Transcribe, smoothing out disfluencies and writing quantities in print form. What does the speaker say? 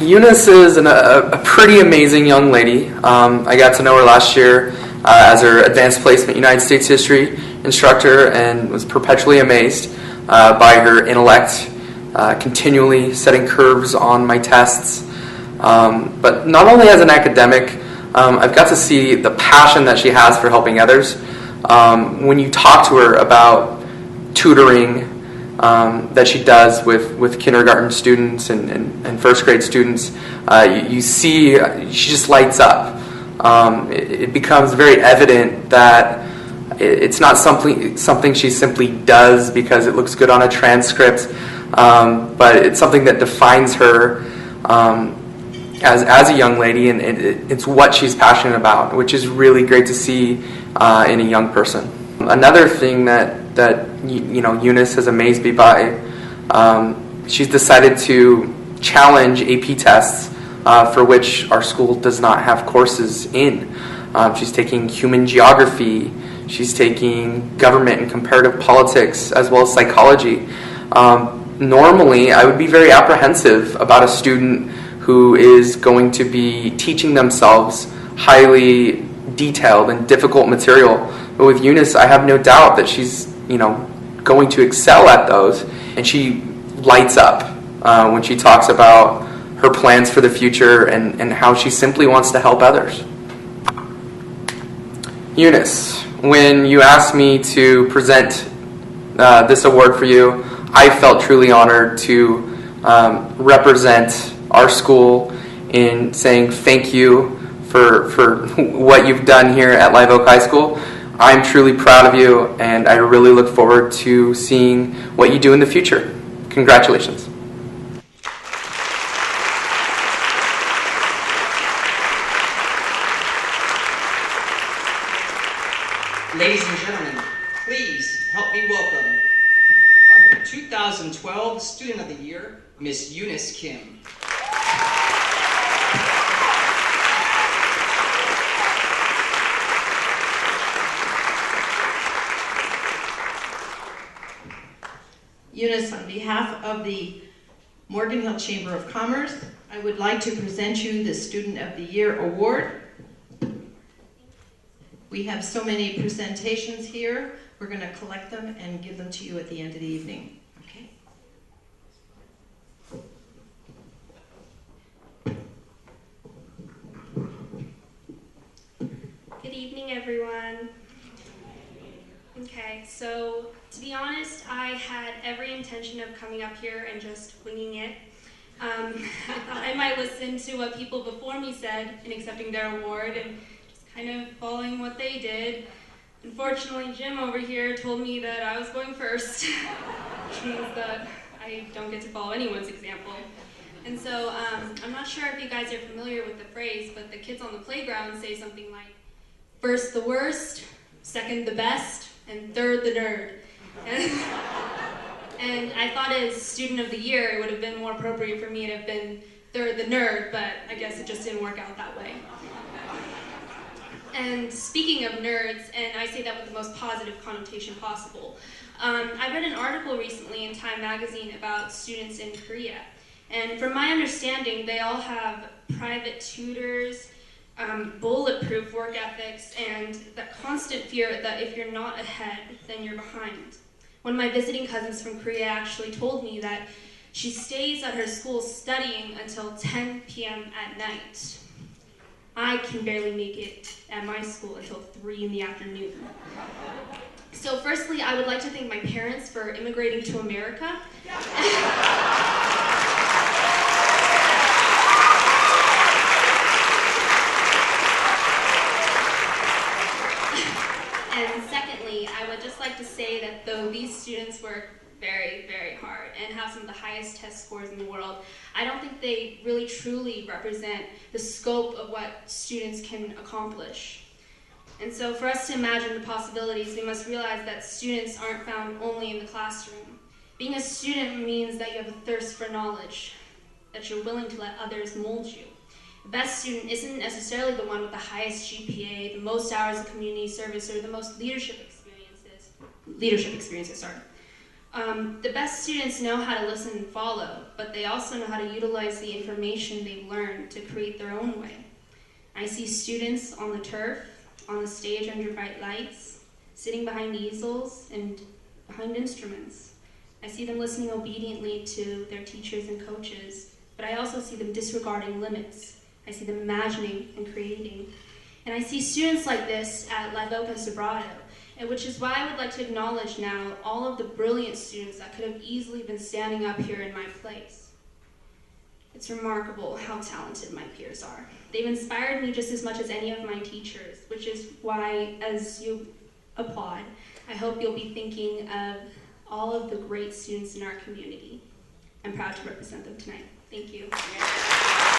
Eunice is a pretty amazing young lady. I got to know her last year as her advanced placement United States history instructor and was perpetually amazed by her intellect, continually setting curves on my tests. But not only as an academic, I've got to see the passion that she has for helping others. When you talk to her about tutoring that she does with kindergarten students and first grade students, you see she just lights up. It becomes very evident that it's not something she simply does because it looks good on a transcript, but it's something that defines her as a young lady, and it's what she's passionate about, which is really great to see in a young person. Another thing that Eunice has amazed me by, she's decided to challenge AP tests for which our school does not have courses in. She's taking human geography, she's taking government and comparative politics, as well as psychology. Normally, I would be very apprehensive about a student who is going to be teaching themselves highly detailed and difficult material. But with Eunice, I have no doubt that she's going to excel at those, and she lights up when she talks about her plans for the future and how she simply wants to help others. Eunice, when you asked me to present this award for you, I felt truly honored to represent our school in saying thank you for what you've done here at Live Oak High School. I'm truly proud of you, and I really look forward to seeing what you do in the future. Congratulations. Ladies and gentlemen, please help me welcome our 2012 Student of the Year, Miss Eunice Kim. Eunice, on behalf of the Morgan Hill Chamber of Commerce, I would like to present you the Student of the Year Award. We have so many presentations here. We're going to collect them and give them to you at the end of the evening. Okay? Good evening, everyone. Okay, so to be honest, I had every intention of coming up here and just winging it. I thought I might listen to what people before me said in accepting their award and just kind of following what they did. Unfortunately, Jim over here told me that I was going first, which means that I don't get to follow anyone's example. And so I'm not sure if you guys are familiar with the phrase, but the kids on the playground say something like, first the worst, second the best, and third the nerd. And I thought as Student of the Year, it would have been more appropriate for me to have been third the nerd, but I guess it just didn't work out that way. And speaking of nerds, and I say that with the most positive connotation possible, I read an article recently in Time magazine about students in Korea. And from my understanding, they all have private tutors, bulletproof work ethics, and that constant fear that if you're not ahead, then you're behind. One of my visiting cousins from Korea actually told me that she stays at her school studying until 10 p.m. at night. I can barely make it at my school until 3 in the afternoon. So firstly, I would like to thank my parents for immigrating to America. And secondly, I would just like to say that though these students work very, very hard and have some of the highest test scores in the world, I don't think they really truly represent the scope of what students can accomplish. And so for us to imagine the possibilities, we must realize that students aren't found only in the classroom. Being a student means that you have a thirst for knowledge, that you're willing to let others mold you. The best student isn't necessarily the one with the highest GPA, the most hours of community service, or the most leadership experiences. The best students know how to listen and follow, but they also know how to utilize the information they've learned to create their own way. I see students on the turf, on the stage under bright lights, sitting behind easels and behind instruments. I see them listening obediently to their teachers and coaches, but I also see them disregarding limits. I see them imagining and creating. And I see students like this at Live Oak and Sobrato, and which is why I would like to acknowledge now all of the brilliant students that could have easily been standing up here in my place. It's remarkable how talented my peers are. They've inspired me just as much as any of my teachers, which is why, as you applaud, I hope you'll be thinking of all of the great students in our community. I'm proud to represent them tonight. Thank you.